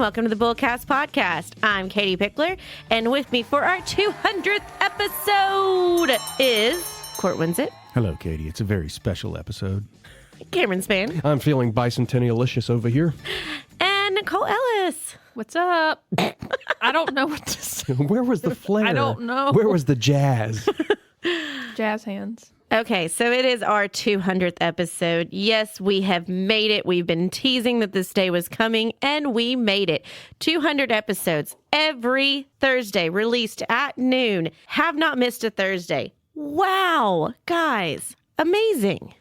welcome to the BullCast podcast. I'm Katie Pickler, and with me for our 200th episode is Court Winsett. Hello, Katie. It's a very special episode. Cameron Spann. I'm feeling bicentennialicious over here. And Nicole Ellis. What's up? I don't know what to say. Where was the flair? I don't know. Where was the jazz? Jazz hands. Okay, so it is our 200th episode. Yes, we have made it. We've been teasing that this day was coming, and we made it. 200 episodes every Thursday, released at noon. Have not missed a Thursday. Wow, guys, amazing.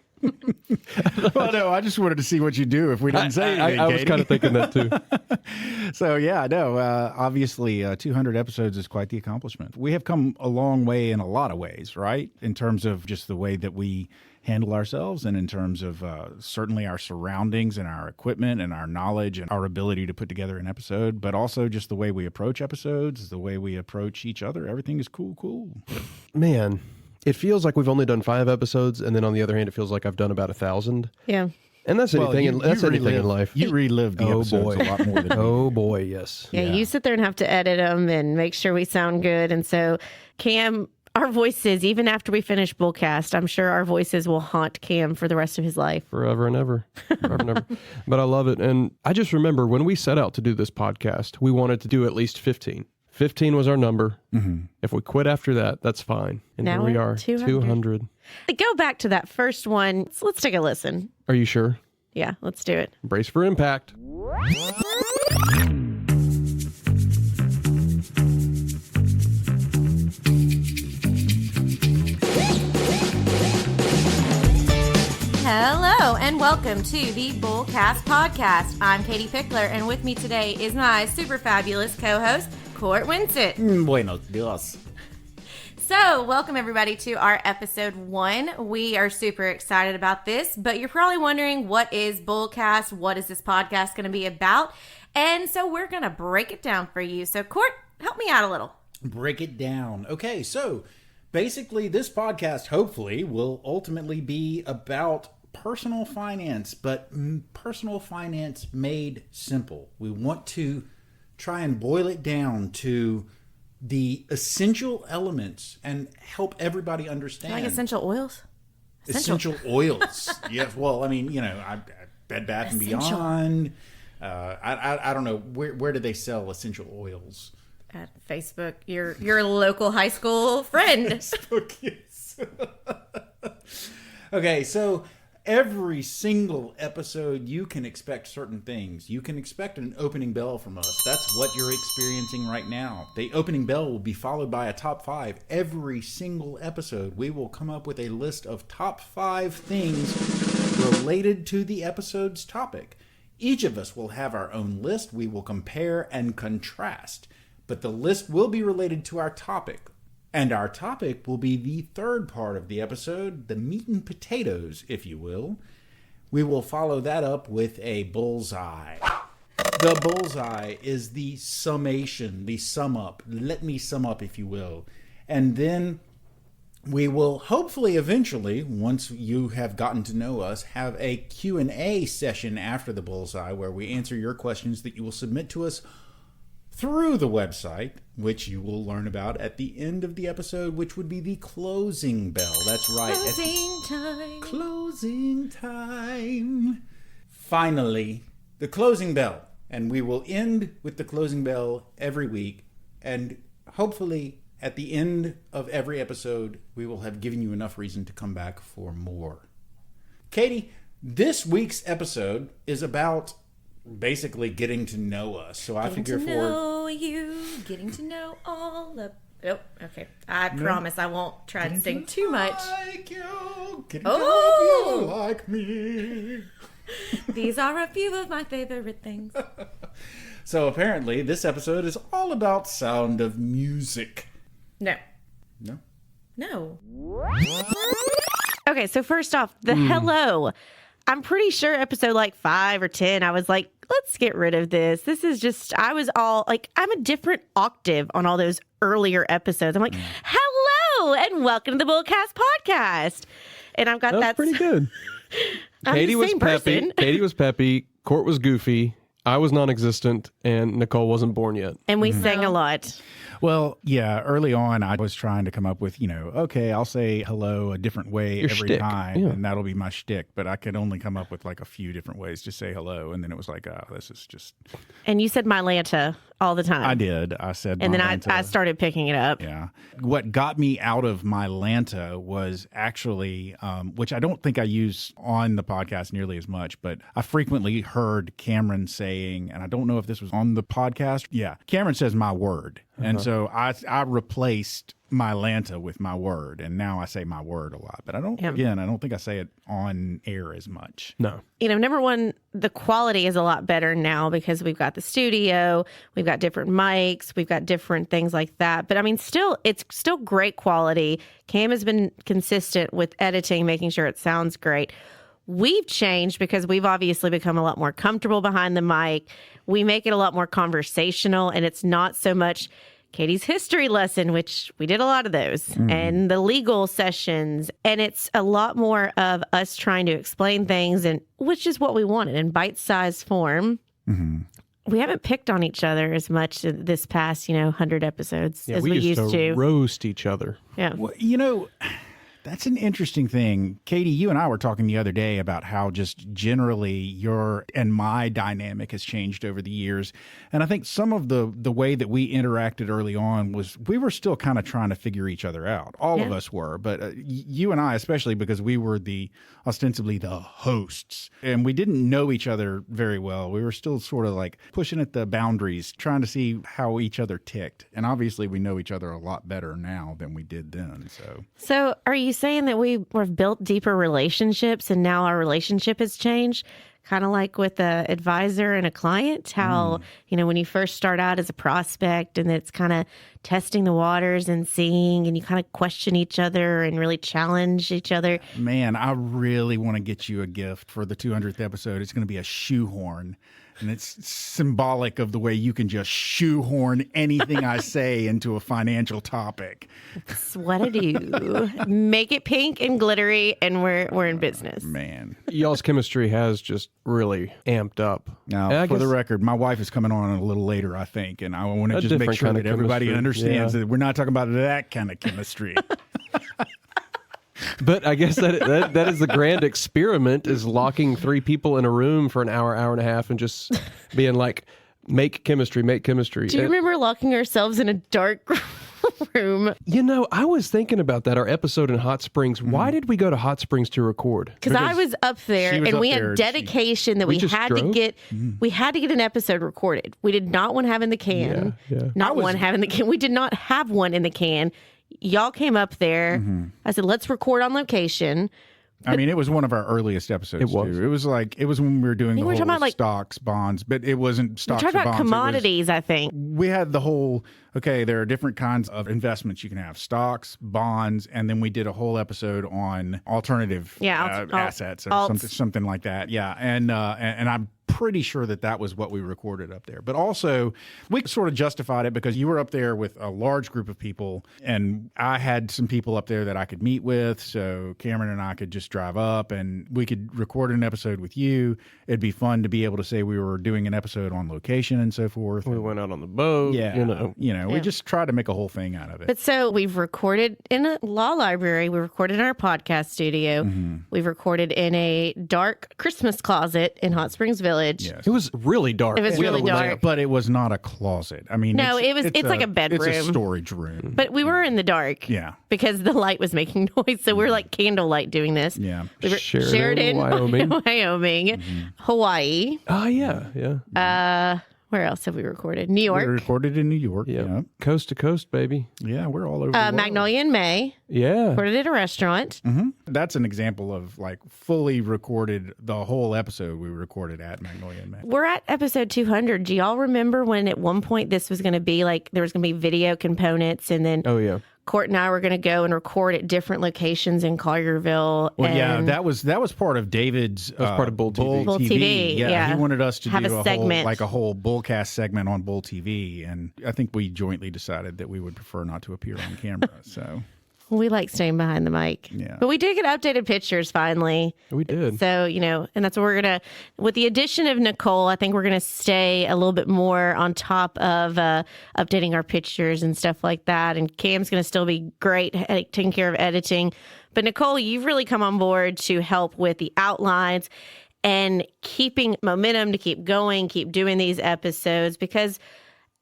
Well, no, I just wanted to see what you do if we didn't say anything, I was Katie. kind of thinking that too. So, yeah, no, obviously 200 episodes is quite the accomplishment. We have come a long way in a lot of ways, right? In terms of just the way that we handle ourselves and in terms of certainly our surroundings and our equipment and our knowledge and our ability to put together an episode, but also just the way we approach episodes, the way we approach each other. Everything is cool. Man, it feels like we've only done 5 episodes, and then on the other hand, it feels like I've done about 1,000. Yeah. And that's anything. In life. You relive the episodes a lot more than me. Oh boy, yes. Yeah, you sit there and have to edit them and make sure we sound good. And so, Cam, our voices, even after we finish BullCast, I'm sure our voices will haunt Cam for the rest of his life. Forever and ever. Forever and ever. But I love it. And I just remember when we set out to do this podcast, we wanted to do at least 15. 15 was our number. Mm-hmm. If we quit after that, that's fine. And Now here we we're are, 200. Go back to that first one. So let's take a listen. Are you sure? Yeah, let's do it. Brace for impact. Hello, and welcome to the BullCast podcast. I'm Katie Pickler, and with me today is my super fabulous co-host, Court Winsett. Buenos dias. So, welcome everybody to our episode 1. We are super excited about this, but you're probably wondering, what is BullCast? What is this podcast going to be about? And so we're going to break it down for you. So, Court, help me out a little. Break it down. Okay, so basically this podcast hopefully will ultimately be about personal finance, but personal finance made simple. We want to try and boil it down to the essential elements and help everybody understand. Like essential oils? Essential oils. Yes. Well, I mean, Bed Bath and Beyond. I don't know where do they sell essential oils? At Facebook, your local high school friend. Facebook, yes. Okay, so every single episode, you can expect certain things. You can expect an opening bell from us. That's what you're experiencing right now. The opening bell will be followed by a top 5. Every single episode, we will come up with a list of top 5 things related to the episode's topic. Each of us will have our own list. We will compare and contrast. But the list will be related to our topic. And our topic will be the third part of the episode, the meat and potatoes, if you will. We will follow that up with a bullseye. The bullseye is the summation, the sum up. Let me sum up, if you will. And then we will hopefully eventually, once you have gotten to know us, have a Q&A session after the bullseye where we answer your questions that you will submit to us through the website, which you will learn about at the end of the episode, which would be the closing bell. That's right. Closing time. Closing time. Finally, the closing bell. And we will end with the closing bell every week. And hopefully, at the end of every episode, we will have given you enough reason to come back for more. Katie, this week's episode is about basically getting to know us. So I figure Getting to know you, getting to know all of... Oh, okay. I promise I won't try to sing too much. Like you, getting Oh! to know you like me. These are a few of my favorite things. So apparently this episode is all about Sound of Music. No. No? Okay, so first off, the hello. I'm pretty sure episode like 5 or 10, I was like, let's get rid of this. This is just, I was all like, I'm a different octave on all those earlier episodes. I'm like, hello, and welcome to the BullCast podcast. And I've got That was pretty good. I'm Katie the was same peppy. person. Katie was peppy. Court was goofy. I was non-existent, and Nicole wasn't born yet. And we sang a lot. Well, yeah, early on, I was trying to come up with, okay, I'll say hello a different way Your every shtick, time, yeah. and that'll be my shtick. But I could only come up with like a few different ways to say hello. And then it was like, oh, this is just. And you said Mylanta all the time. I did. I said And then Mylanta. I started picking it up. Yeah. What got me out of Mylanta was actually, which I don't think I use on the podcast nearly as much, but I frequently heard Cameron saying, and I don't know if this was on the podcast. Yeah. Cameron says my word. And so I replaced Mylanta with my word, and now I say my word a lot. But I don't think I say it on air as much. No. Number one, the quality is a lot better now because we've got the studio, we've got different mics, we've got different things like that. But I mean, it's still great quality. Cam has been consistent with editing, making sure it sounds great. We've changed because we've obviously become a lot more comfortable behind the mic. We make it a lot more conversational, and it's not so much Katie's history lesson, which we did a lot of those, and the legal sessions. And it's a lot more of us trying to explain things, and which is what we wanted in bite-sized form. We haven't picked on each other as much this past, 100 episodes as we used to. Roast each other. Yeah. Well, that's an interesting thing. Katie, you and I were talking the other day about how just generally your and my dynamic has changed over the years. And I think some of the way that we interacted early on was we were still kind of trying to figure each other out. All of us were, but you and I, especially because we were ostensibly the hosts, and we didn't know each other very well. We were still sort of like pushing at the boundaries, trying to see how each other ticked. And obviously we know each other a lot better now than we did then. So are you saying that we've built deeper relationships and now our relationship has changed? Kind of like with an advisor and a client, how, when you first start out as a prospect and it's kind of testing the waters and seeing, and you kind of question each other and really challenge each other. Man, I really want to get you a gift for the 200th episode. It's going to be a shoehorn. And it's symbolic of the way you can just shoehorn anything I say into a financial topic. That's what I do. Make it pink and glittery, and we're in business. Man. Y'all's chemistry has just really amped up. Now, for the record, my wife is coming on a little later, I think, and I want to just make sure that everybody understands that we're not talking about that kind of chemistry. But I guess that is the grand experiment, is locking three people in a room for an hour and a half and just being like, make chemistry. Do you remember locking ourselves in a dark room? I was thinking about that, our episode in Hot Springs. Why did we go to Hot Springs to record? Because I was up there and we had dedication that we had to get. We had to get an episode recorded. We did not want to have in the can. Yeah. Have in the can. We did not have one in the can. Y'all came up there. I said, let's record on location. I mean, it was one of our earliest episodes. It was. Too. It was when we were doing the whole about, stocks, bonds, but it wasn't stocks or bonds. We talked about commodities, I think. We had the whole, there are different kinds of investments you can have, stocks, bonds, and then we did a whole episode on alternative assets or something like that. Yeah, and I'm pretty sure that was what we recorded up there. But also, we sort of justified it because you were up there with a large group of people, and I had some people up there that I could meet with, so Cameron and I could just drive up, and we could record an episode with you. It'd be fun to be able to say we were doing an episode on location and so forth. We went out on the boat. We just tried to make a whole thing out of it. But so we've recorded in a law library. We recorded in our podcast studio. We've recorded in a dark Christmas closet in Hot Springs Village. Yes. It was really dark. It was really dark. But it was not a closet. I mean, no, it's like a bedroom. It's a storage room. But we were in the dark. Yeah. Because the light was making noise. So we're like candlelight doing this. Yeah. We were Sheridan, Wyoming. Hawaii. Oh, yeah. Where else have we recorded? New York. We recorded in New York. Yeah. Coast to coast, baby. Yeah, we're all over the world. Magnolia in May. Yeah. Recorded at a restaurant. That's an example of fully recorded the whole episode we recorded at Magnolia in May. We're at episode 200. Do y'all remember when at one point this was going to be there was going to be video components, and then Court and I were going to go and record at different locations in Collierville. Well, that was part of David's. That was part of Bull TV. Bull TV. Yeah, he wanted us to have do a segment, a whole BullCast segment on Bull TV, and I think we jointly decided that we would prefer not to appear on camera. So We like staying behind the mic. Yeah. But we did get updated pictures finally. We did. So, and that's what we're going to, with the addition of Nicole, I think we're going to stay a little bit more on top of updating our pictures and stuff like that. And Cam's going to still be great at taking care of editing. But Nicole, you've really come on board to help with the outlines and keeping momentum to keep going, keep doing these episodes because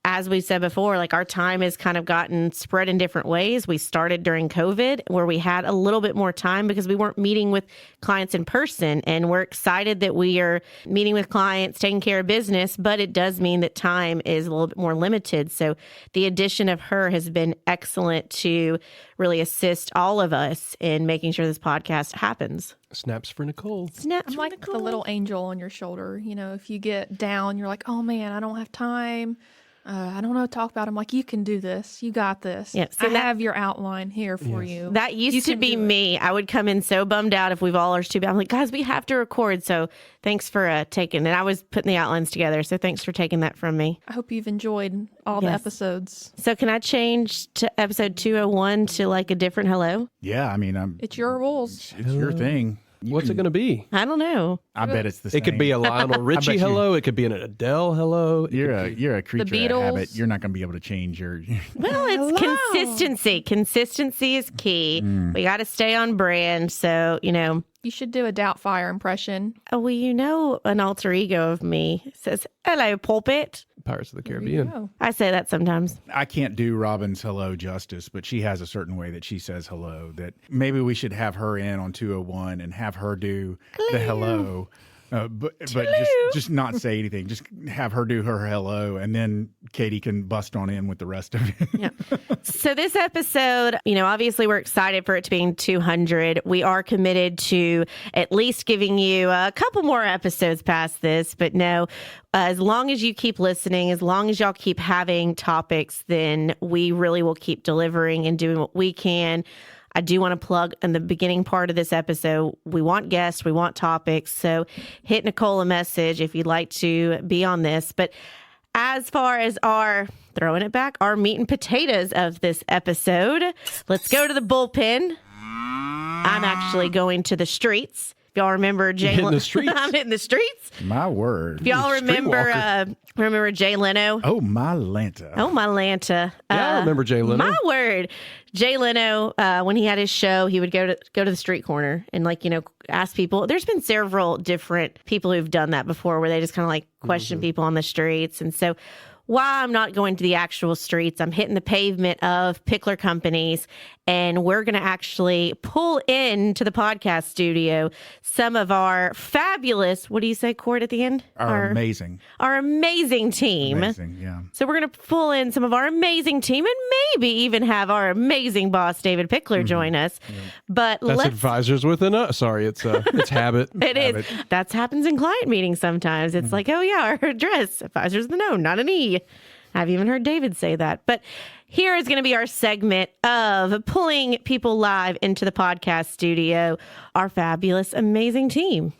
as we said before, like our time has kind of gotten spread in different ways. We started during COVID where we had a little bit more time because we weren't meeting with clients in person. And we're excited that we are meeting with clients, taking care of business, but it does mean that time is a little bit more limited. So the addition of her has been excellent to really assist all of us in making sure this podcast happens. Snaps for Nicole. Snaps I'm like the little angel on your shoulder. If you get down, you're like, oh man, I don't have time. I don't know what to talk about. I'm like, you can do this. You got this. Yeah, so I have your outline here for you. That used to be me. I would come in so bummed out if we've all are too bad. I'm like, guys, we have to record. So thanks for taking it. I was putting the outlines together. So thanks for taking that from me. I hope you've enjoyed all the episodes. So can I change to episode 201 to like a different hello? Yeah, I mean, It's your rules. it's your thing. What's it going to be? I don't know. I bet it's the same. It could be a Lionel Richie you- hello. It could be an Adele hello. You're a creature of Beatles. habit. You're not going to be able to change your. Well, it's consistency. Consistency is key. We got to stay on brand. So, You should do a Doubtfire impression. an alter ego of me says, hello, pulpit. Pirates of the Caribbean. Oh. I say that sometimes. I can't do Robin's hello justice, but she has a certain way that she says hello that maybe we should have her in on 201 and have her do the hello. But just not say anything. Just have her do her hello, and then Katie can bust on in with the rest of it. Yeah. So this episode, obviously we're excited for it to be 200. We are committed to at least giving you a couple more episodes past this, but no, as long as you keep listening, as long as y'all keep having topics, then we really will keep delivering and doing what we can. I do want to plug in the beginning part of this episode. We want guests, we want topics. So hit Nicole a message if you'd like to be on this. But as far as our meat and potatoes of this episode, let's go to the bullpen. I'm actually going to the streets. If y'all remember Jay Hitting the streets? I'm hitting the streets. My word. If y'all remember Jay Leno. Oh, my Lanta. Oh, my Lanta. Yeah, I remember Jay Leno. My word. Jay Leno, when he had his show, he would go to the street corner and ask people. There's been several different people who've done that before where they just kind of question people on the streets. And so while I'm not going to the actual streets, I'm hitting the pavement of Pickler companies, and we're going to actually pull into the podcast studio some of our fabulous, what do you say, Cord, at the end? Our amazing team. Amazing, yeah. So we're going to pull in some of our amazing team and maybe even have our amazing boss, David Pickler, join us. But That's advisors within us. Sorry, it's habit. It is. That happens in client meetings sometimes. It's like, oh yeah, our address, advisors with a no, not an E. I've even heard David say that. But here is going to be our segment of pulling people live into the podcast studio, our fabulous, amazing team.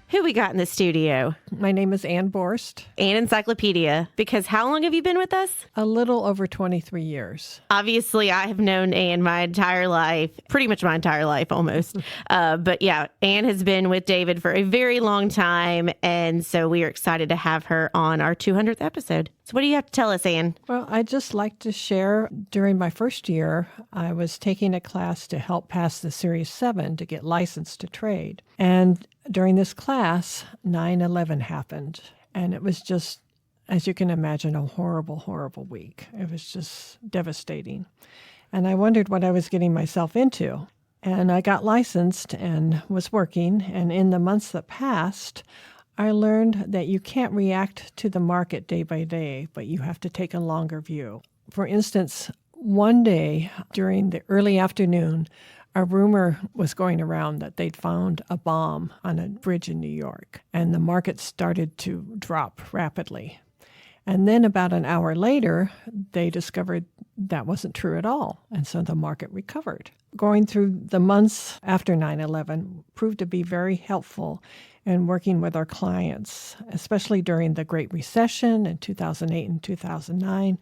Who we got in the studio? My name is Ann Borst. Ann Encyclopedia. Because how long have you been with us? A little over 23 years. Obviously, I have known Ann my entire life, pretty much my entire life almost. But yeah, Ann has been with David for a very long time. And so we are excited to have her on our 200th episode. So what do you have to tell us, Ann? Well, I'd just like to share, during my first year, I was taking a class to help pass the Series 7 to get licensed to trade. And during this class, 9/11 happened. And it was just, as you can imagine, a horrible, horrible week. It was just devastating. And I wondered what I was getting myself into. And I got licensed and was working. And in the months that passed, I learned that you can't react to the market day by day, but you have to take a longer view. For instance, one day during the early afternoon, a rumor was going around that they'd found a bomb on a bridge in New York, and the market started to drop rapidly. And then about an hour later, they discovered that wasn't true at all, and so the market recovered. Going through the months after 9/11 proved to be very helpful and working with our clients, especially during the Great Recession in 2008 and 2009,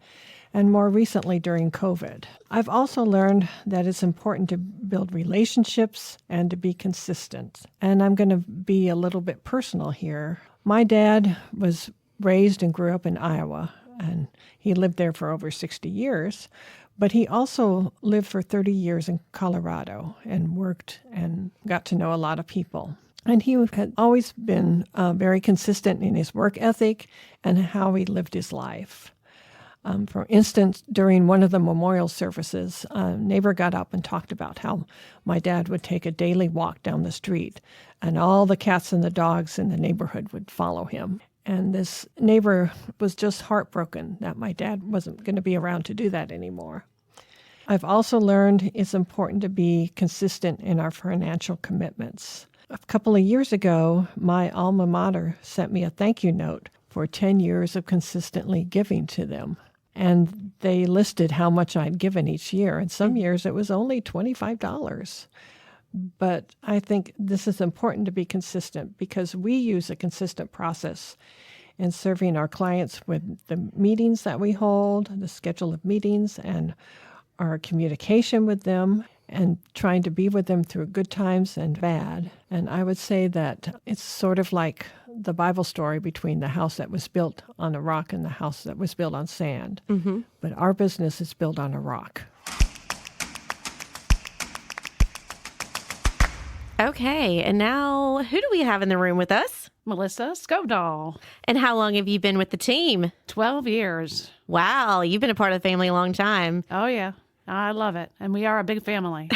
and more recently during COVID. I've also learned that it's important to build relationships and to be consistent. And I'm going to be a little bit personal here. My dad was raised and grew up in Iowa, and he lived there for over 60 years. But he also lived for 30 years in Colorado and worked and got to know a lot of people. And he had always been very consistent in his work ethic and how he lived his life. For instance, during one of the memorial services, a neighbor got up and talked about how my dad would take a daily walk down the street, and all the cats and the dogs in the neighborhood would follow him. And this neighbor was just heartbroken that my dad wasn't going to be around to do that anymore. I've also learned it's important to be consistent in our financial commitments. A couple of years ago, my alma mater sent me a thank you note for 10 years of consistently giving to them. And they listed how much I'd given each year. And some years it was only $25. But I think this is important to be consistent because we use a consistent process in serving our clients with the meetings that we hold, the schedule of meetings, and our communication with them, and trying to be with them through good times and bad. And I would say that it's sort of like the Bible story between the house that was built on a rock and the house that was built on sand. Mm-hmm. But our business is built on a rock. Okay, and now who do we have in the room with us? Melissa Scovedall. And how long have you been with the team? 12 years. Wow, you've been a part of the family a long time. Oh, yeah. I love it. And we are a big family.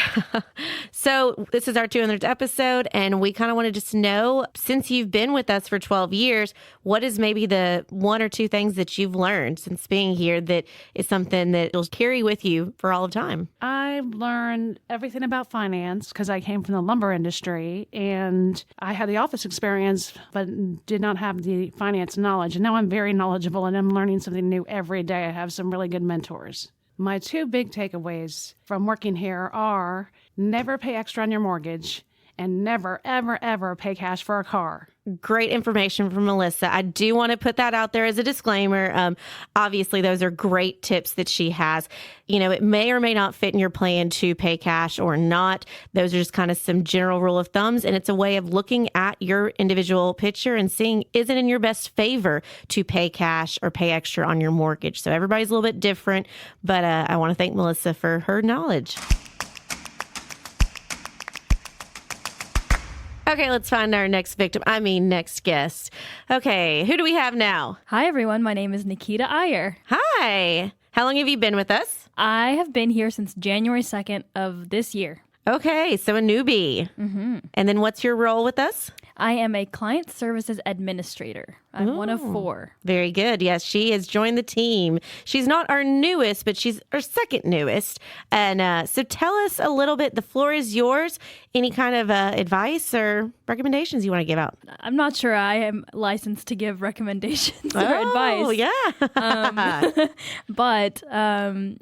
So this is our 200th episode, and we kind of want to just know, since you've been with us for 12 years, what is maybe the one or two things that you've learned since being here that is something that will carry with you for all of time? I've learned everything about finance because I came from the lumber industry, and I had the office experience, but did not have the finance knowledge. And now I'm very knowledgeable, and I'm learning something new every day. I have some really good mentors. My two big takeaways from working here are never pay extra on your mortgage and never, ever, ever pay cash for a car. Great information from Melissa. I do want to put that out there as a disclaimer. Obviously, those are great tips that she has. You know, it may or may not fit in your plan to pay cash or not. Those are just kind of some general rule of thumbs. And it's a way of looking at your individual picture and seeing, is it in your best favor to pay cash or pay extra on your mortgage? So everybody's a little bit different, but I want to thank Melissa for her knowledge. Okay, let's find our next guest. Okay, who do we have now? Hi, everyone. My name is Nikita Iyer. Hi. How long have you been with us? I have been here since January 2nd of this year. Okay, so a newbie. Mm-hmm. And then what's your role with us? I am a client services administrator. I'm one of 4. Very good. Yes, she has joined the team. She's not our newest, but she's our second newest. And so tell us a little bit. The floor is yours. Any kind of advice or recommendations you want to give out? I'm not sure I am licensed to give recommendations or advice. Oh, yeah. But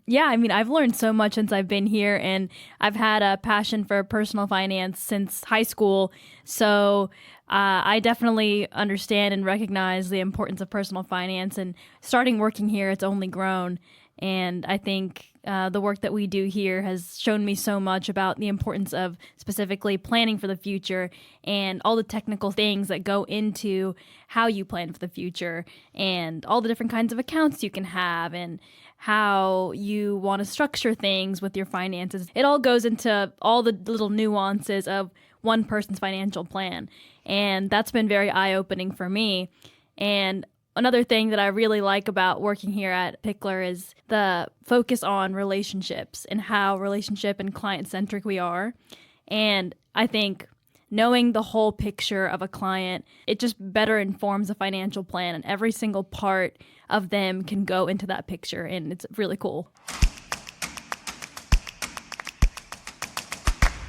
yeah, I mean, I've learned so much since I've been here, and I've had a passion for personal finance since high school. So I definitely understand and recognize the importance of personal finance, and starting working here, it's only grown. And I think the work that we do here has shown me so much about the importance of specifically planning for the future and all the technical things that go into how you plan for the future, and all the different kinds of accounts you can have, and how you want to structure things with your finances. It all goes into all the little nuances of one person's financial plan. And that's been very eye-opening for me. And another thing that I really like about working here at Pickler is the focus on relationships and how relationship and client-centric we are. And I think knowing the whole picture of a client, it just better informs a financial plan, and every single part of them can go into that picture, and it's really cool.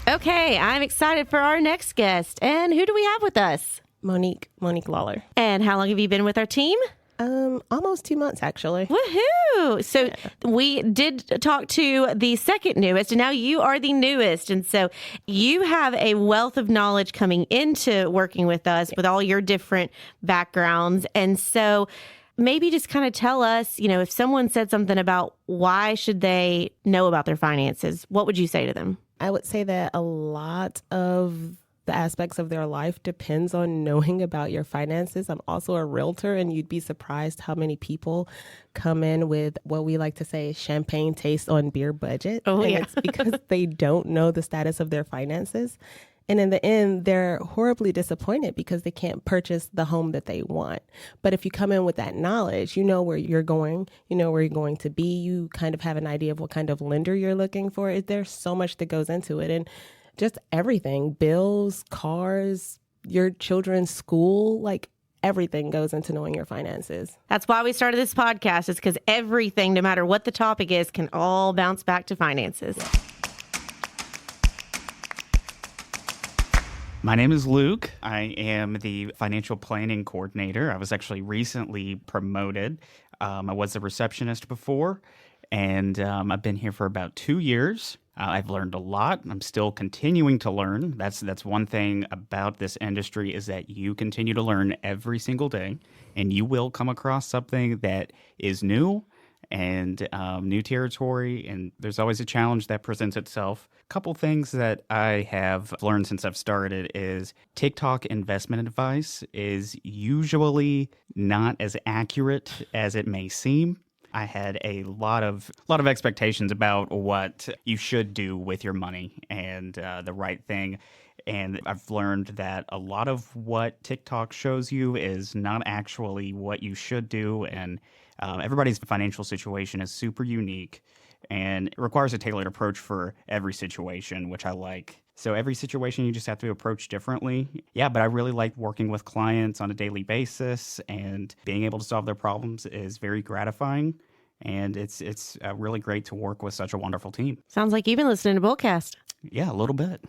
Okay, I'm excited for our next guest. And who do we have with us? Monique Lawler. And how long have you been with our team? Almost 2 months, actually. Woohoo! So we did talk to the second newest, and now you are the newest. And so you have a wealth of knowledge coming into working with us with all your different backgrounds. And so maybe just kind of tell us, if someone said something about why should they know about their finances, what would you say to them? I would say that a lot of the aspects of their life depends on knowing about your finances. I'm also a realtor, and you'd be surprised how many people come in with what we like to say champagne taste on beer budget. Oh, and yeah. It's because they don't know the status of their finances. And in the end, they're horribly disappointed because they can't purchase the home that they want. But if you come in with that knowledge, you know where you're going, you know where you're going to be, you kind of have an idea of what kind of lender you're looking for. There's so much that goes into it. And just everything, bills, cars, your children's school, like everything goes into knowing your finances. That's why we started this podcast, is because everything, no matter what the topic is, can all bounce back to finances. My name is Luke. I am the financial planning coordinator. I was actually recently promoted. I was a receptionist before, and I've been here for about 2 years. I've learned a lot. I'm still continuing to learn. That's one thing about this industry, is that you continue to learn every single day, and you will come across something that is new and new territory, and there's always a challenge that presents itself. A couple things that I have learned since I've started is TikTok investment advice is usually not as accurate as it may seem. I had a lot of expectations about what you should do with your money and the right thing. And I've learned that a lot of what TikTok shows you is not actually what you should do. And everybody's financial situation is super unique, and it requires a tailored approach for every situation, which I like. So every situation you just have to approach differently. Yeah, but I really like working with clients on a daily basis, and being able to solve their problems is very gratifying. And it's really great to work with such a wonderful team. Sounds like you've been listening to BullCast. Yeah, a little bit.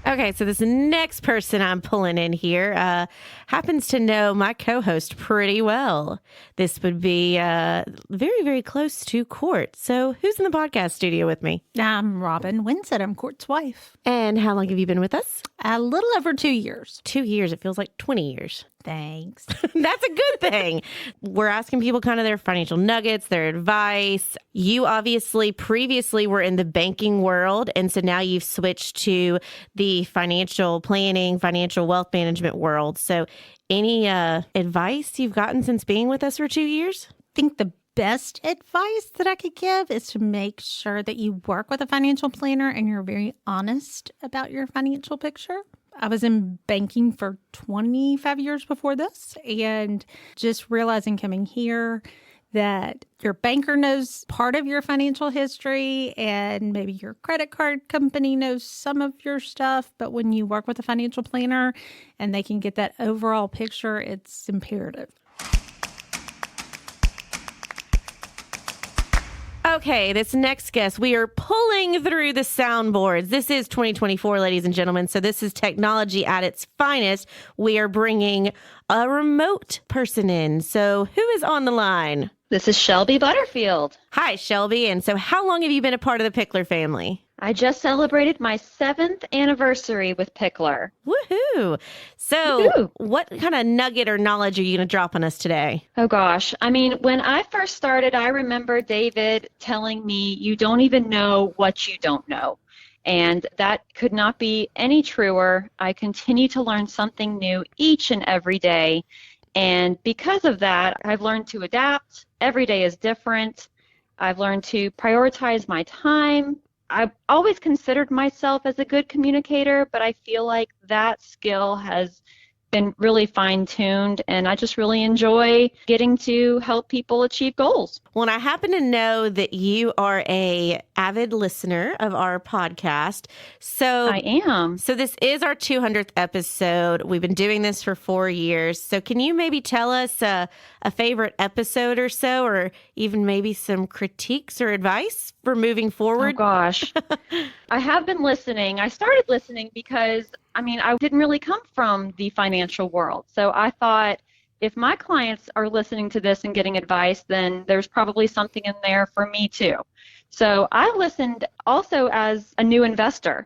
Okay, so this next person I'm pulling in here happens to know my co-host pretty well. This would be very, very close to Court. So who's in the podcast studio with me? I'm Robin Winsett. I'm Court's wife. And how long have you been with us? A little over 2 years. 2 years. It feels like 20 years. Thanks. That's a good thing. We're asking people kind of their financial nuggets, their advice. You obviously previously were in the banking world, and so now you've switched to the financial planning, financial wealth management world. So any advice you've gotten since being with us for 2 years? I think the best advice that I could give is to make sure that you work with a financial planner and you're very honest about your financial picture. I was in banking for 25 years before this, and just realizing coming here that your banker knows part of your financial history and maybe your credit card company knows some of your stuff. But when you work with a financial planner and they can get that overall picture, it's imperative. Okay, this next guest, we are pulling through the soundboards. This is 2024, ladies and gentlemen. So this is technology at its finest. We are bringing a remote person in. So who is on the line? This is Shelby Butterfield. Hi, Shelby. And so how long have you been a part of the Pickler family? I just celebrated my 7th anniversary with Pickler. Woohoo! So what kind of nugget or knowledge are you going to drop on us today? Oh gosh. I mean, when I first started, I remember David telling me, you don't even know what you don't know. And that could not be any truer. I continue to learn something new each and every day. And because of that, I've learned to adapt. Every day is different. I've learned to prioritize my time. I've always considered myself as a good communicator, but I feel like that skill has been really fine-tuned, and I just really enjoy getting to help people achieve goals. Well, and I happen to know that you are a avid listener of our podcast. So I am. So this is our 200th episode. We've been doing this for 4 years. So can you maybe tell us a favorite episode or so, or even maybe some critiques or advice for moving forward? Oh, gosh. I have been listening. I started listening because I mean, I didn't really come from the financial world. So I thought, if my clients are listening to this and getting advice, then there's probably something in there for me too. So I listened also as a new investor.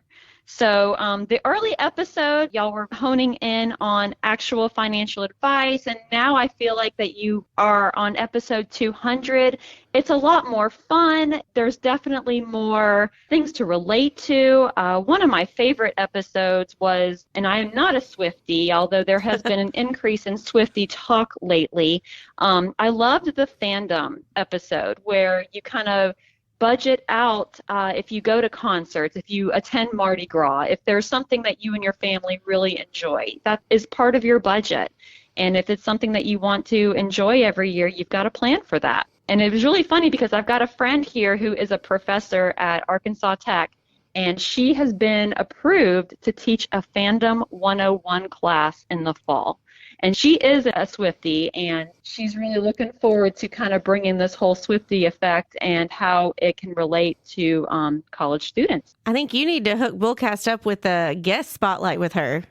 So the early episode, y'all were honing in on actual financial advice, and now I feel like that you are on episode 200. It's a lot more fun. There's definitely more things to relate to. One of my favorite episodes was, and I am not a Swiftie, although there has been an increase in Swiftie talk lately. I loved the fandom episode where you kind of budget out if you go to concerts, if you attend Mardi Gras, if there's something that you and your family really enjoy, that is part of your budget. And if it's something that you want to enjoy every year, you've got to plan for that. And it was really funny because I've got a friend here who is a professor at Arkansas Tech, and she has been approved to teach a Fandom 101 class in the fall. And she is a Swiftie, and she's really looking forward to kind of bringing this whole Swiftie effect and how it can relate to college students. I think you need to hook BullCast up with a guest spotlight with her.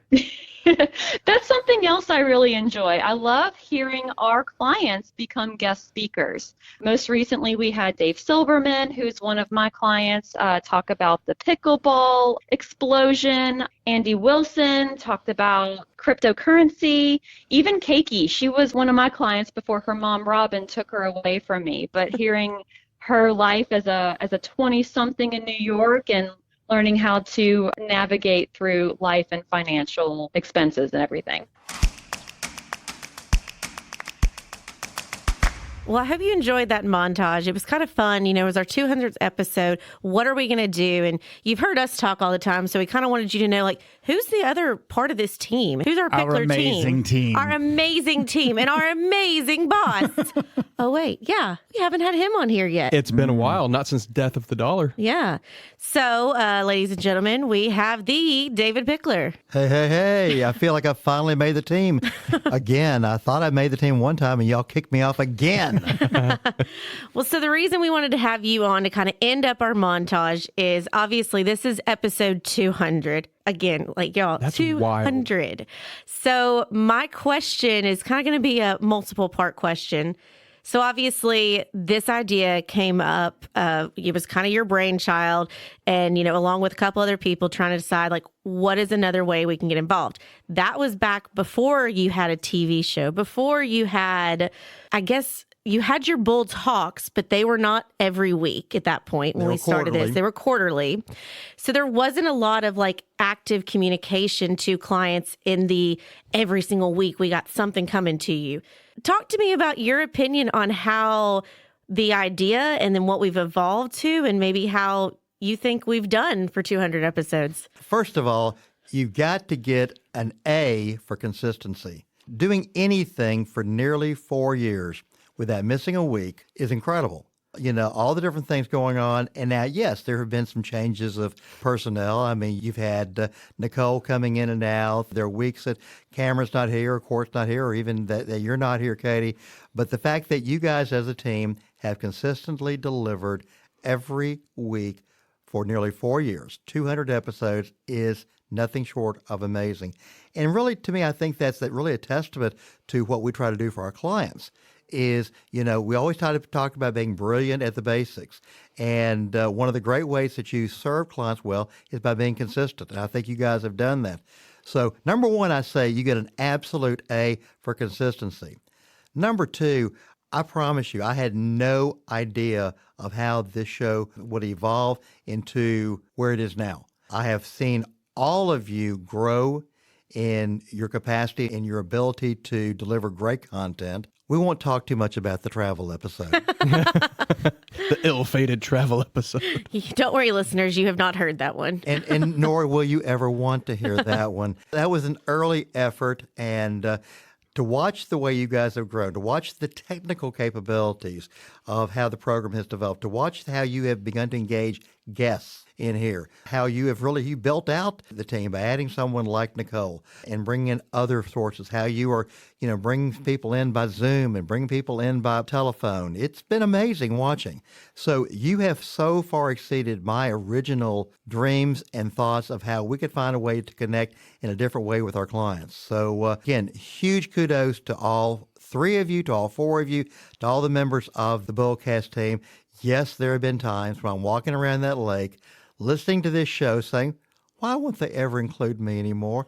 That's something else I really enjoy. I love hearing our clients become guest speakers. Most recently, we had Dave Silverman, who's one of my clients, talk about the pickleball explosion. Andy Wilson talked about cryptocurrency. Even Keiki, she was one of my clients before her mom, Robin, took her away from me. But hearing her life as a 20-something in New York and learning how to navigate through life and financial expenses and everything. Well, I hope you enjoyed that montage. It was kind of fun. You know, it was our 200th episode. What are we going to do? And you've heard us talk all the time, so we kind of wanted you to know, like, who's the other part of this team? Who's our Pickler amazing team? Our amazing team and our amazing boss. Oh, wait. Yeah. We haven't had him on here yet. It's been a while, not since Death of the Dollar. Yeah. So, ladies and gentlemen, we have the David Pickler. Hey. I feel like I finally made the team again. I thought I made the team one time and y'all kicked me off again. Well, so the reason we wanted to have you on to kind of end up our montage is obviously this is episode 200. Again, like y'all, That's 200. Wild. So my question is kind of going to be a multiple part question. So obviously this idea came up, it was kind of your brainchild and, you know, along with a couple other people trying to decide like, what is another way we can get involved? That was back before you had a TV show, before you had, I guess, you had your Bull Talks, but they were not every week at that point when we started this. They were quarterly. So there wasn't a lot of like active communication to clients in the every single week we got something coming to you. Talk to me about your opinion on how the idea and then what we've evolved to and maybe how you think we've done for 200 episodes. First of all, you've got to get an A for consistency. Doing anything for nearly 4 years without missing a week is incredible. You know, all the different things going on. And now, yes, there have been some changes of personnel. I mean, you've had Nicole coming in and out. There are weeks that Cameron's not here, or Court's not here, or even that you're not here, Katie. But the fact that you guys as a team have consistently delivered every week for nearly 4 years, 200 episodes, is nothing short of amazing. And really, to me, I think that's really a testament to what we try to do for our clients. Is, you know, we always try to talk about being brilliant at the basics. And one of the great ways that you serve clients well is by being consistent. And I think you guys have done that. So, number one, I say you get an absolute A for consistency. Number two, I promise you, I had no idea of how this show would evolve into where it is now. I have seen all of you grow in your capacity and your ability to deliver great content. We won't talk too much about the travel episode. The ill-fated travel episode. Don't worry, listeners, you have not heard that one. and nor will you ever want to hear that one. That was an early effort, and to watch the way you guys have grown, to watch the technical capabilities of how the program has developed, to watch how you have begun to engage guests in here. How you have really you built out the team by adding someone like Nicole and bringing in other sources. How you are, bringing people in by Zoom and bringing people in by telephone. It's been amazing watching. So you have so far exceeded my original dreams and thoughts of how we could find a way to connect in a different way with our clients. So again, huge kudos to all three of you, to all four of you, to all the members of the BullCast team. Yes, there have been times when I'm walking around that lake, listening to this show, saying, why won't they ever include me anymore?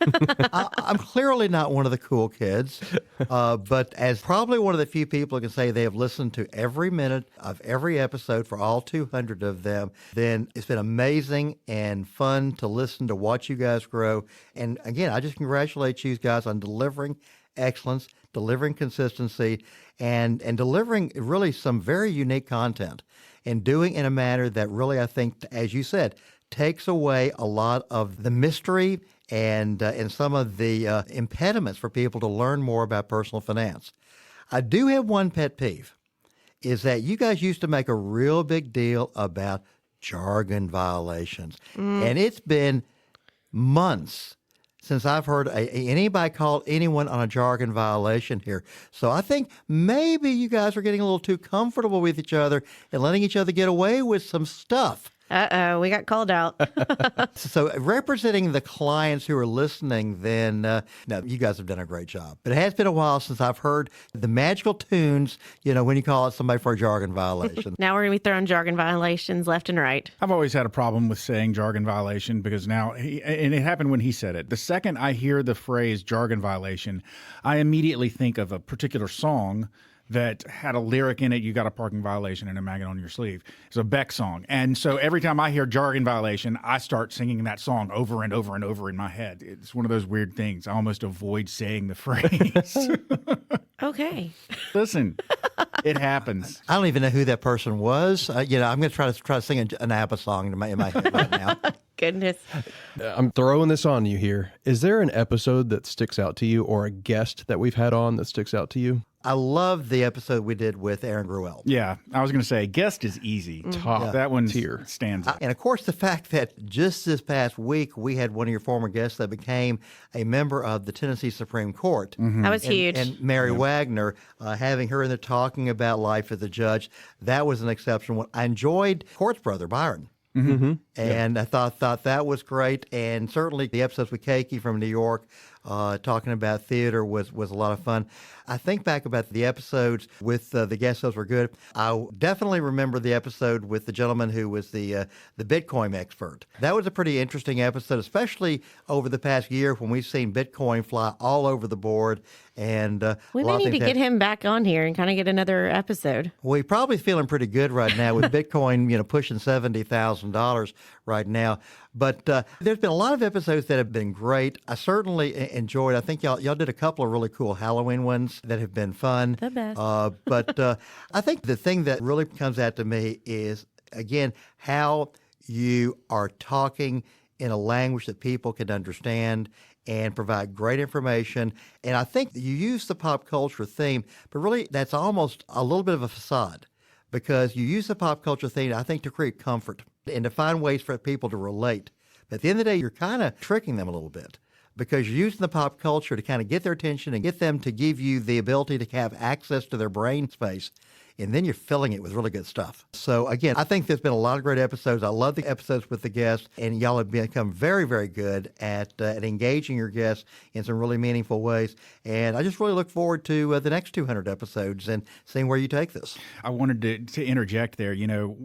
I'm clearly not one of the cool kids, but as probably one of the few people who can say they have listened to every minute of every episode for all 200 of them, then it's been amazing and fun to listen to watch you guys grow. And again, I just congratulate you guys on delivering excellence, delivering consistency, and delivering really some very unique content, and doing in a manner that really, I think, as you said, takes away a lot of the mystery and some of the impediments for people to learn more about personal finance. I do have one pet peeve, is that you guys used to make a real big deal about jargon violations. And it's been months since I've heard anybody call anyone on a jargon violation here. So I think maybe you guys are getting a little too comfortable with each other and letting each other get away with some stuff. Uh-oh, we got called out. So representing the clients who are listening, then, no, you guys have done a great job. But it has been a while since I've heard the magical tunes, when you call out somebody for a jargon violation. Now we're going to be throwing jargon violations left and right. I've always had a problem with saying jargon violation because now, and it happened when he said it. The second I hear the phrase jargon violation, I immediately think of a particular song that had a lyric in it, you got a parking violation and a maggot on your sleeve. It's a Beck song. And so every time I hear jargon violation, I start singing that song over and over and over in my head. It's one of those weird things. I almost avoid saying the phrase. Okay. Listen, it happens. I don't even know who that person was. I'm going to try to sing an ABBA song in my head right now. Goodness. I'm throwing this on you here. Is there an episode that sticks out to you or a guest that we've had on that sticks out to you? I love the episode we did with Aaron Gruelle. Yeah, I was going to say, guest is easy. Top That one tier. stands out. And of course, the fact that just this past week, we had one of your former guests that became a member of the Tennessee Supreme Court. That was huge. And Mary Wagner, having her in there talking about life as a judge, that was an exceptional one. I enjoyed Court's brother, Byron. And I thought that was great. And certainly the episodes with Keiki from New York, talking about theater was a lot of fun. I think back about the episodes with the guest hosts were good. I definitely remember the episode with the gentleman who was the Bitcoin expert. That was a pretty interesting episode, especially over the past year when we've seen Bitcoin fly all over the board. And we may need to get him back on here and kind of get another episode. Well, he's probably feeling pretty good right now with Bitcoin, pushing $70,000 right now. But there's been a lot of episodes that have been great. I certainly enjoyed. I think y'all did a couple of really cool Halloween ones that have been fun. The best. But I think the thing that really comes out to me is, again, how you are talking in a language that people can understand and provide great information. And I think you use the pop culture theme, but really that's almost a little bit of a facade, because you use the pop culture theme, I think, to create comfort and to find ways for people to relate. But at the end of the day, you're kind of tricking them a little bit, because you're using the pop culture to kind of get their attention and get them to give you the ability to have access to their brain space. And then you're filling it with really good stuff. So again, I think there's been a lot of great episodes. I love the episodes with the guests, and y'all have become very, very good at engaging your guests in some really meaningful ways. And I just really look forward to the next 200 episodes and seeing where you take this. I wanted to interject there.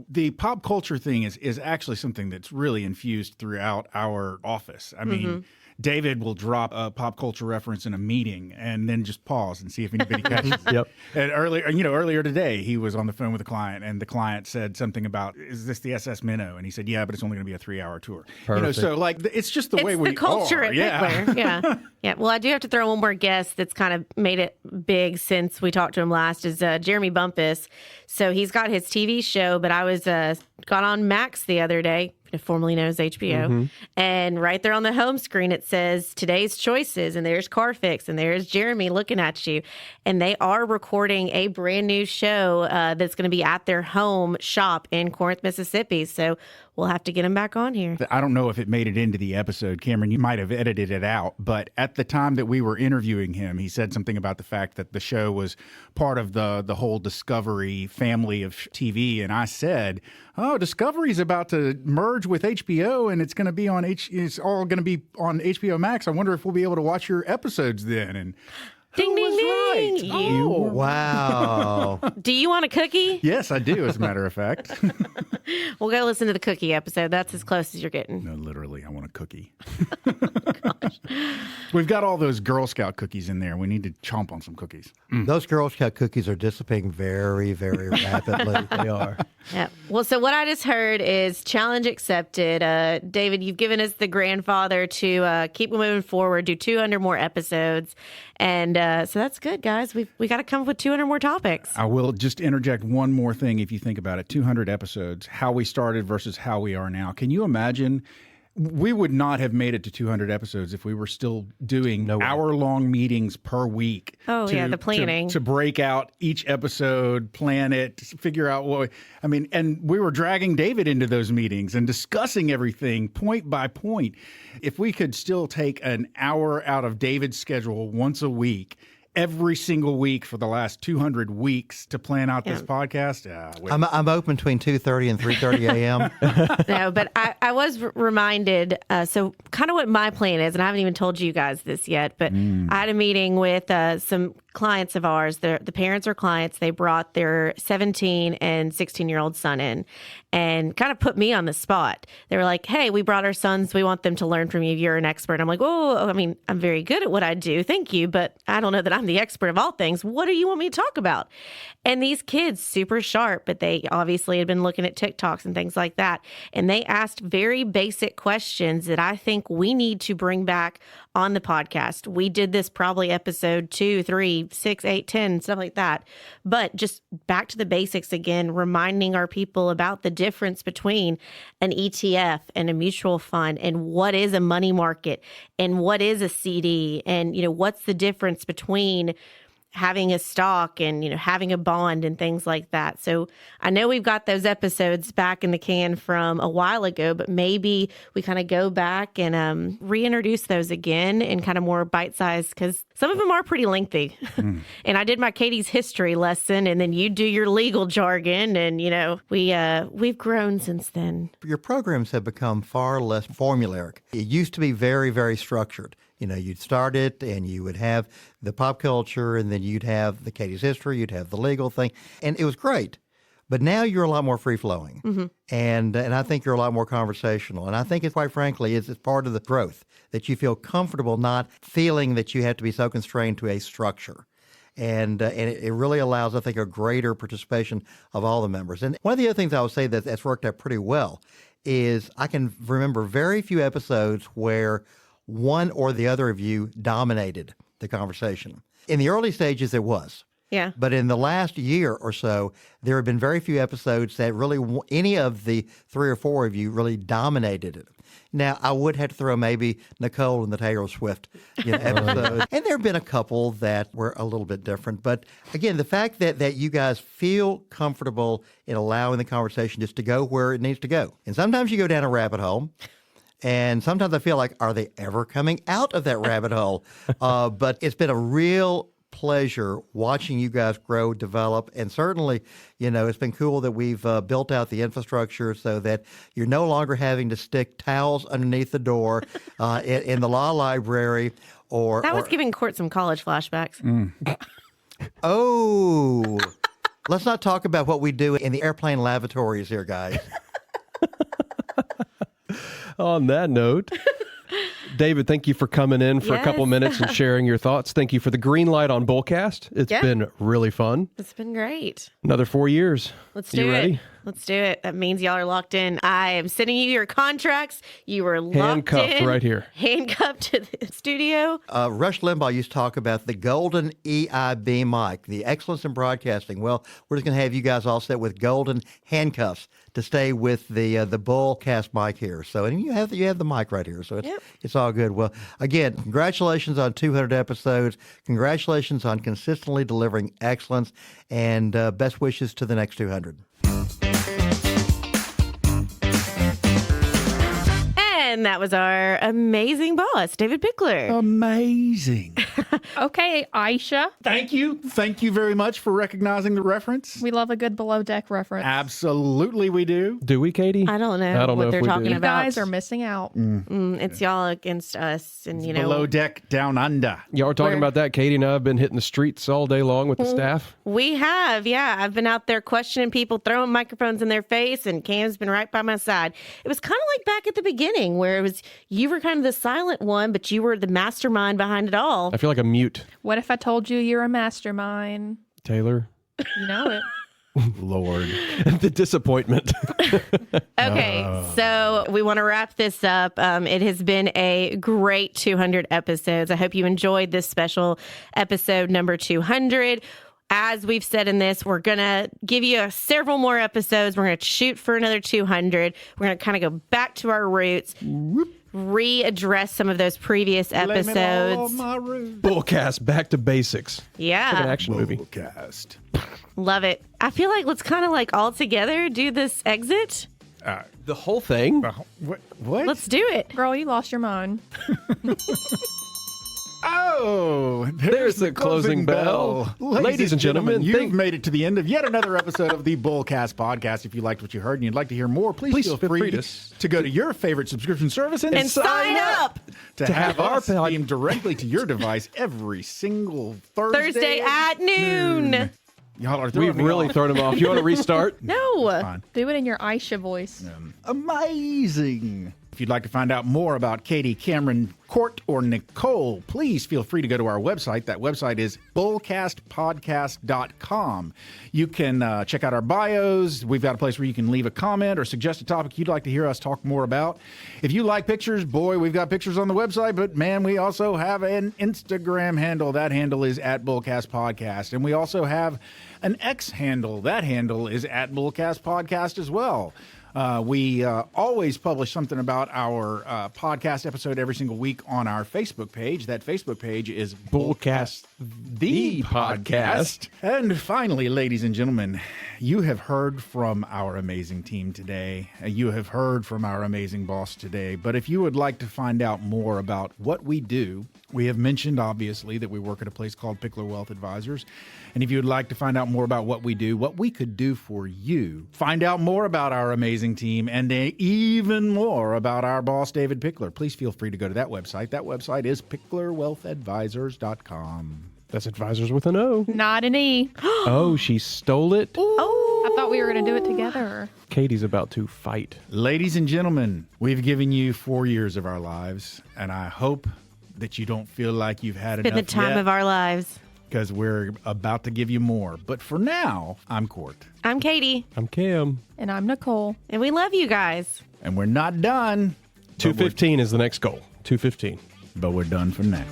The pop culture thing is actually something that's really infused throughout our office. I mean, David will drop a pop culture reference in a meeting and then just pause and see if anybody catches it. Yep. And earlier today, he was on the phone with a client, and the client said something about, "Is this the SS Minnow?" And he said, "Yeah, but it's only going to be a 3-hour tour." Perfect. So it's just the way It's we the culture are. at Pickler. Yeah. Yeah. Well, I do have to throw one more guest that's kind of made it big since we talked to him last, is Jeremy Bumpus. So he's got his TV show, but I was got on Max the other day, formerly known as HBO. And right there on the home screen, it says today's choices, and there's Carfix, and there's Jeremy looking at you. And they are recording a brand new show that's going to be at their home shop in Corinth, Mississippi. So we'll have to get him back on here. I don't know if it made it into the episode. Cameron, you might have edited it out, but at the time that we were interviewing him, he said something about the fact that the show was part of the whole Discovery family of TV. And I said, oh, Discovery's about to merge with HBO and it's going to be on it's all going to be on HBO Max. I wonder if we'll be able to watch your episodes then. And Ding, who ding, was ding. right? You. Oh. Wow. Do you want a cookie? Yes, I do, as a matter of fact. We'll go listen to the cookie episode. That's as close as you're getting. No, literally, I want a cookie. We've got all those Girl Scout cookies in there. We need to chomp on some cookies. Those Girl Scout cookies are dissipating very, very rapidly. They are. Yeah. Well, so what I just heard is challenge accepted. David, you've given us the grandfather to keep moving forward, do 200 more episodes. And so that's good, guys. We got to come up with 200 more topics. I will just interject one more thing if you think about it. 200 episodes, how we started versus how we are now. Can you imagine? We would not have made it to 200 episodes if we were still doing hour-long meetings per week. Oh, yeah, the planning. To break out each episode, plan it, figure out what... and we were dragging David into those meetings and discussing everything point by point. If we could still take an hour out of David's schedule once a week, every single week for the last 200 weeks to plan out this podcast. I'm open between 2:30 and 3:30 a.m. No, but I was reminded, so kind of what my plan is, and I haven't even told you guys this yet, but I had a meeting with some clients of ours. The parents are clients. They brought their 17 and 16-year-old son in and kind of put me on the spot. They were like, hey, we brought our sons. We want them to learn from you. You're an expert. I'm like, oh, I mean, I'm very good at what I do. Thank you. But I don't know that I'm the expert of all things. What do you want me to talk about? And these kids, super sharp, but they obviously had been looking at TikToks and things like that. And they asked very basic questions that I think we need to bring back on the podcast. We did this probably episode 2, 3, 6, 8, 10, stuff like that. But just back to the basics again, reminding our people about the difference between an ETF and a mutual fund and what is a money market and what is a CD and, what's the difference between having a stock and, having a bond and things like that. So I know we've got those episodes back in the can from a while ago, but maybe we kind of go back and reintroduce those again in kind of more bite-sized, because some of them are pretty lengthy. And I did my Katie's history lesson, and then you do your legal jargon, and, we've grown since then. Your programs have become far less formulaic. It used to be very, very structured. You'd start it and you would have the pop culture and then you'd have the Katie's history, you'd have the legal thing. And it was great. But now you're a lot more free-flowing. Mm-hmm. And I think you're a lot more conversational. And I think quite frankly, it's part of the growth that you feel comfortable not feeling that you have to be so constrained to a structure. And it really allows, I think, a greater participation of all the members. And one of the other things I would say that's worked out pretty well is I can remember very few episodes where one or the other of you dominated the conversation. In the early stages, it was. Yeah. But in the last year or so, there have been very few episodes that really, any of the 3 or 4 of you really dominated it. Now, I would have to throw maybe Nicole and the Taylor Swift episodes. And there have been a couple that were a little bit different. But again, the fact that you guys feel comfortable in allowing the conversation just to go where it needs to go. And sometimes you go down a rabbit hole. And sometimes I feel like, are they ever coming out of that rabbit hole? But it's been a real pleasure watching you guys grow, develop, and certainly, it's been cool that we've built out the infrastructure so that you're no longer having to stick towels underneath the door in the law library. That was giving Court some college flashbacks. Oh, let's not talk about what we do in the airplane lavatories here, guys. On that note, David, thank you for coming in for a couple minutes and sharing your thoughts. Thank you for the green light on BullCast. It's been really fun. It's been great. Another 4 years. Let's do it. Ready? Let's do it. That means y'all are locked in. I am sending you your contracts. You were locked handcuffed in, right here. Handcuffed to the studio. Rush Limbaugh used to talk about the golden EIB mic, the excellence in broadcasting. Well, we're just going to have you guys all set with golden handcuffs to stay with the BullCast mic here. So, and you have the mic right here. So it's all good. Well, again, congratulations on 200 episodes. Congratulations on consistently delivering excellence, and best wishes to the next 200. And that was our amazing boss, David Pickler. Amazing. Okay, Aisha. Thank you. Thank you very much for recognizing the reference. We love a good below deck reference. Absolutely, we do. Do we, Katie? I don't know I don't know what if they're we talking do. You about. guys are missing out. It's y'all against us, and Below deck, down under. Y'all were talking about that. Katie and I have been hitting the streets all day long with the staff. We have, yeah. I've been out there questioning people, throwing microphones in their face, and Cam's been right by my side. It was kind of like back at the beginning where it was you were kind of the silent one, but you were the mastermind behind it all. I feel like a mute. What if I told you you're a mastermind? Taylor. You know it. Lord. The disappointment. Okay, so we want to wrap this up. It has been a great 200 episodes. I hope you enjoyed this special episode number 200. As we've said in this, we're going to give you several more episodes. We're going to shoot for another 200. We're going to kind of go back to our roots, readdress some of those previous episodes. BullCast, back to basics. Yeah. Like an action movie. BullCast. Love it. I feel like let's kind of like all together do this exit. The whole thing? What? Let's do it. Girl, you lost your mind. Oh, there's the closing bell. Ladies and gentlemen, you've made it to the end of yet another episode of the BullCast podcast. If you liked what you heard and you'd like to hear more, please feel free to go to your favorite subscription service and sign up to have our stream directly to your device every single Thursday at noon. Y'all are We've really thrown him off. You want to restart? No. Fine. Do it in your Aisha voice. Amazing. If you'd like to find out more about Katie, Cameron, Court, or Nicole, please feel free to go to our website. That website is bullcastpodcast.com. You can check out our bios. We've got a place where you can leave a comment or suggest a topic you'd like to hear us talk more about. If you like pictures, boy, we've got pictures on the website, but man, we also have an Instagram handle. That handle is at Bullcast Podcast. And we also have an X handle. That handle is at Bullcast Podcast as well. We always publish something about our podcast episode every single week on our Facebook page. That Facebook page is BullCast, the podcast. And finally, ladies and gentlemen, you have heard from our amazing team today. You have heard from our amazing boss today. But if you would like to find out more about what we do, we have mentioned, obviously, that we work at a place called Pickler Wealth Advisors. And if you would like to find out more about what we do, what we could do for you, find out more about our amazing team, and even more about our boss, David Pickler, please feel free to go to that website. That website is picklerwealthadvisors.com. That's advisors with an O. Not an E. Oh, she stole it. I thought we were going to do it together. Katie's about to fight. Ladies and gentlemen, we've given you 4 years of our lives, and I hope that you don't feel like you've had enough Been the time of our lives. Because we're about to give you more. But for now, I'm Court. I'm Katie. I'm Cam. And I'm Nicole. And we love you guys. And we're not done. 215 is the next goal. 215. But we're done for now.